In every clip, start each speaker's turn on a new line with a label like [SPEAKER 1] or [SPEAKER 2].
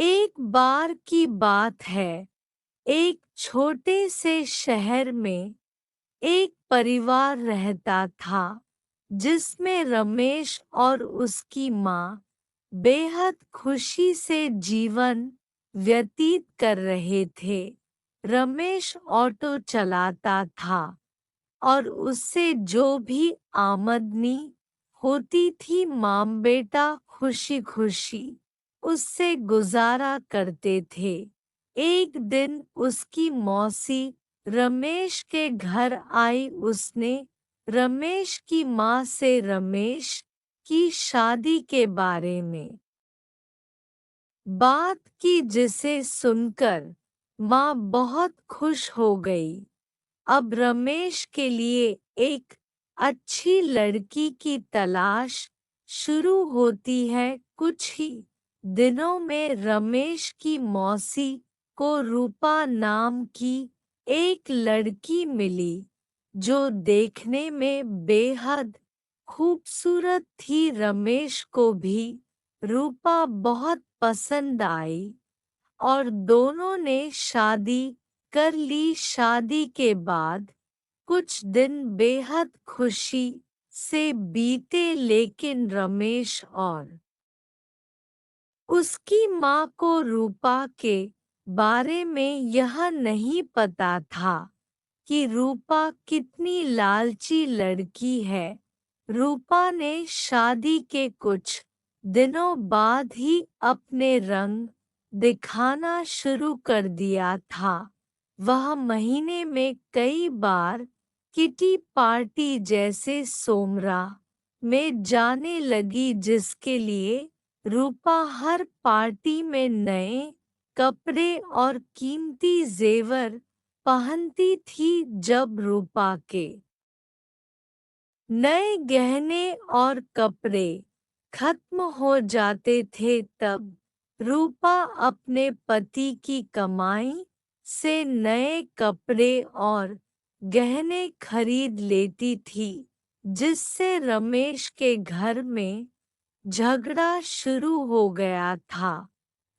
[SPEAKER 1] एक बार की बात है, एक छोटे से शहर में एक परिवार रहता था, जिसमें रमेश और उसकी माँ बेहद खुशी से जीवन व्यतीत कर रहे थे। रमेश ऑटो चलाता था और उससे जो भी आमदनी होती थी, माँ बेटा खुशी खुशी उससे गुजारा करते थे। एक दिन उसकी मौसी रमेश के घर आई। उसने रमेश की माँ से रमेश की शादी के बारे में बात की, जिसे सुनकर माँ बहुत खुश हो गई। अब रमेश के लिए एक अच्छी लड़की की तलाश शुरू होती है। कुछ ही दिनों में रमेश की मौसी को रूपा नाम की एक लड़की मिली, जो देखने में बेहद खूबसूरत थी। रमेश को भी रूपा बहुत पसंद आई और दोनों ने शादी कर ली। शादी के बाद कुछ दिन बेहद खुशी से बीते, लेकिन रमेश और उसकी माँ को रूपा के बारे में यह नहीं पता था कि रूपा कितनी लालची लड़की है। रूपा ने शादी के कुछ दिनों बाद ही अपने रंग दिखाना शुरू कर दिया था। वह महीने में कई बार किटी पार्टी जैसे सोमरा में जाने लगी, जिसके लिए रूपा हर पार्टी में नए कपड़े और कीमती जेवर पहनती थी। जब रूपा के नए गहने और कपड़े खत्म हो जाते थे, तब रूपा अपने पति की कमाई से नए कपड़े और गहने खरीद लेती थी, जिससे रमेश के घर में झगड़ा शुरू हो गया था।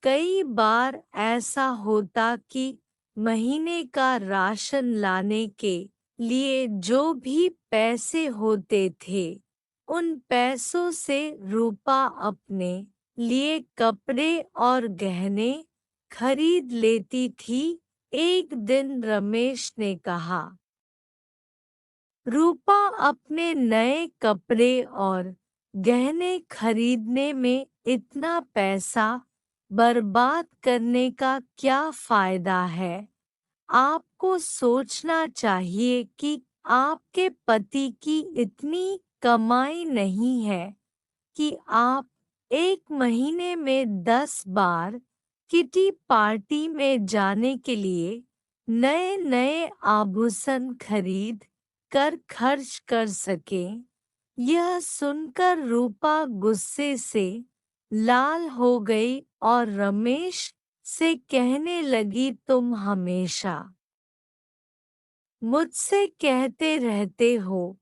[SPEAKER 1] कई बार ऐसा होता कि महीने का राशन लाने के लिए जो भी पैसे होते थे, उन पैसों से रूपा अपने लिए कपड़े और गहने खरीद लेती थी। एक दिन रमेश ने कहा, रूपा अपने नए कपड़े और गहने खरीदने में इतना पैसा बर्बाद करने का क्या फायदा है? आपको सोचना चाहिए कि आपके पति की इतनी कमाई नहीं है कि आप एक महीने में 10 बार किटी पार्टी में जाने के लिए नए नए आभूषण खरीद कर खर्च कर सकें। यह सुनकर रूपा गुस्से से लाल हो गई और रमेश से कहने लगी, तुम हमेशा मुझसे कहते रहते हो,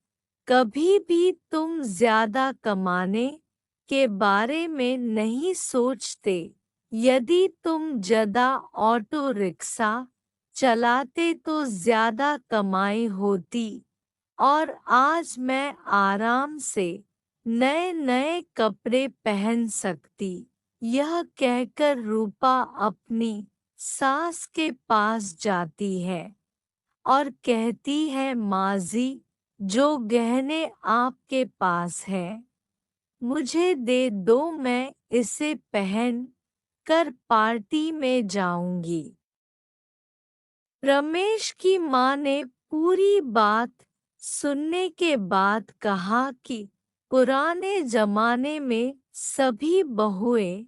[SPEAKER 1] कभी भी तुम ज्यादा कमाने के बारे में नहीं सोचते। यदि तुम ज्यादा ऑटो रिक्शा चलाते तो ज्यादा कमाई होती और आज मैं आराम से नए नए कपड़े पहन सकती। यह कहकर रूपा अपनी सास के पास जाती है और कहती है, माजी, जो गहने आपके पास है मुझे दे दो, मैं इसे पहन कर पार्टी में जाऊंगी। रमेश की माँ ने पूरी बात सुनने के बाद कहा कि पुराने जमाने में सभी बहुएं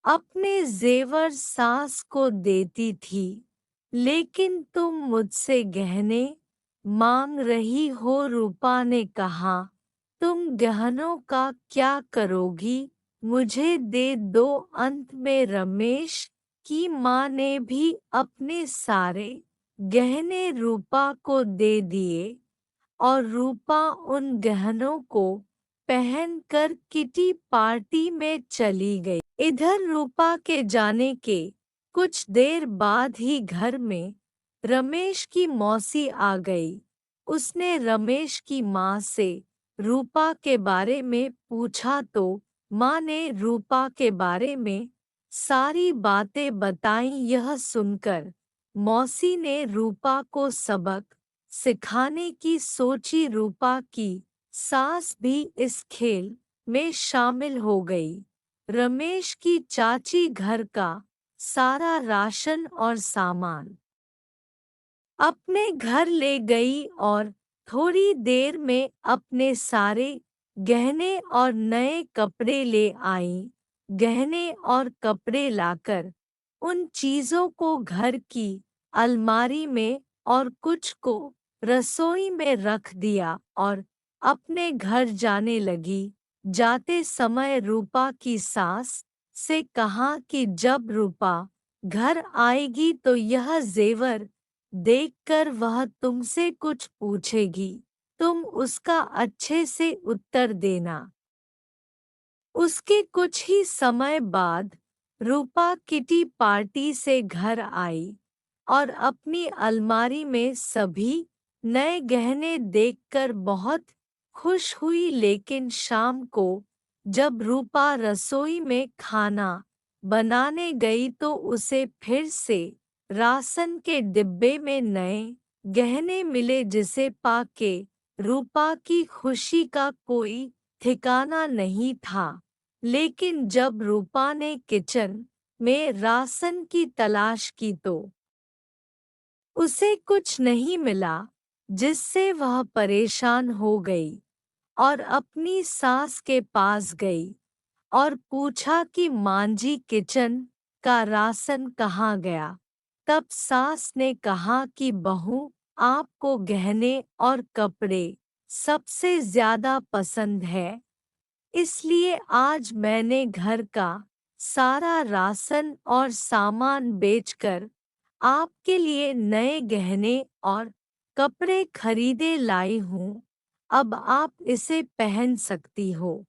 [SPEAKER 1] अपने जेवर सास को देती थी, लेकिन तुम मुझसे गहने मांग रही हो। रूपा ने कहा, तुम गहनों का क्या करोगी? मुझे दे दो। अंत में रमेश की माँ ने भी अपने सारे गहने रूपा को दे दिए और रूपा उन गहनों को पहनकर किटी पार्टी में चली गई। इधर रूपा के जाने के कुछ देर बाद ही घर में रमेश की मौसी आ गई। उसने रमेश की माँ से रूपा के बारे में पूछा तो माँ ने रूपा के बारे में सारी बातें बताईं। यह सुनकर मौसी ने रूपा को सबक सिखाने की सोची। रूपा की सास भी इस खेल में शामिल हो गई। रमेश की चाची घर का सारा राशन और सामान अपने घर ले गई और थोड़ी देर में अपने सारे गहने और नए कपड़े ले आई। गहने और कपड़े लाकर उन चीज़ों को घर की अलमारी में और कुछ को रसोई में रख दिया और अपने घर जाने लगी। जाते समय रूपा की सास से कहा कि जब रूपा घर आएगी तो यह जेवर देखकर वह तुमसे कुछ पूछेगी, तुम उसका अच्छे से उत्तर देना। उसके कुछ ही समय बाद रूपा किटी पार्टी से घर आई और अपनी अलमारी में सभी नए गहने देखकर बहुत खुश हुई। लेकिन शाम को जब रूपा रसोई में खाना बनाने गई तो उसे फिर से राशन के डिब्बे में नए गहने मिले, जिसे पाके रूपा की खुशी का कोई ठिकाना नहीं था। लेकिन जब रूपा ने किचन में राशन की तलाश की तो उसे कुछ नहीं मिला, जिससे वह परेशान हो गई और अपनी सास के पास गई और पूछा कि मांझी किचन का राशन कहाँ गया। तब सास ने कहा कि बहू, आपको गहने और कपड़े सबसे ज्यादा पसंद है, इसलिए आज मैंने घर का सारा राशन और सामान बेचकर आपके लिए नए गहने और कपड़े खरीदे लाई हूँ। अब आप इसे पहन सकती हो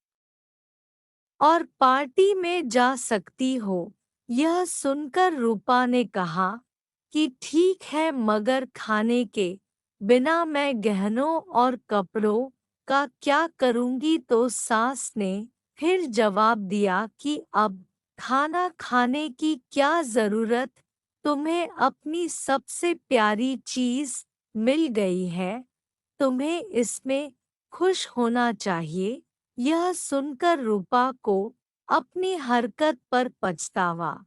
[SPEAKER 1] और पार्टी में जा सकती हो। यह सुनकर रूपा ने कहा कि ठीक है, मगर खाने के बिना मैं गहनों और कपड़ों का क्या करूंगी। तो सास ने फिर जवाब दिया कि अब खाना खाने की क्या जरूरत, तुम्हें अपनी सबसे प्यारी चीज मिल गई है, तुम्हें इसमें खुश होना चाहिए। यह सुनकर रूपा को अपनी हरकत पर पछतावा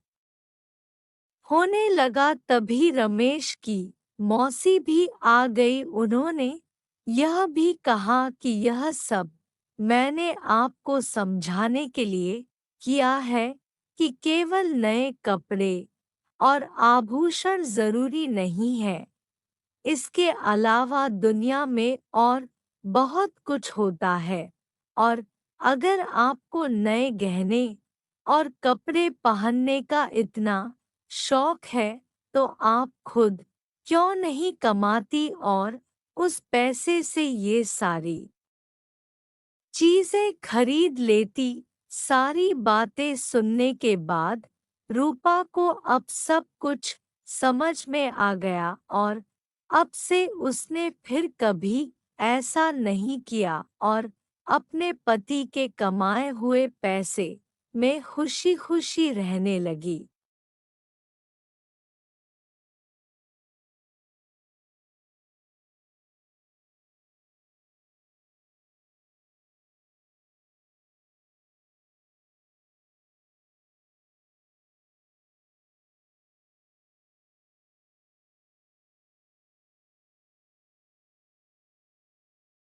[SPEAKER 1] होने लगा। तभी रमेश की मौसी भी आ गई। उन्होंने यह भी कहा कि यह सब मैंने आपको समझाने के लिए किया है कि केवल नए कपड़े और आभूषण जरूरी नहीं है, इसके अलावा दुनिया में और बहुत कुछ होता है। और अगर आपको नए गहने और कपड़े पहनने का इतना शौक है तो आप खुद क्यों नहीं कमाती और उस पैसे से ये सारी चीजें खरीद लेती। सारी बातें सुनने के बाद रूपा को अब सब कुछ समझ में आ गया और अब से उसने फिर कभी ऐसा नहीं किया और अपने पति के कमाए हुए पैसे में खुशी खुशी रहने लगी।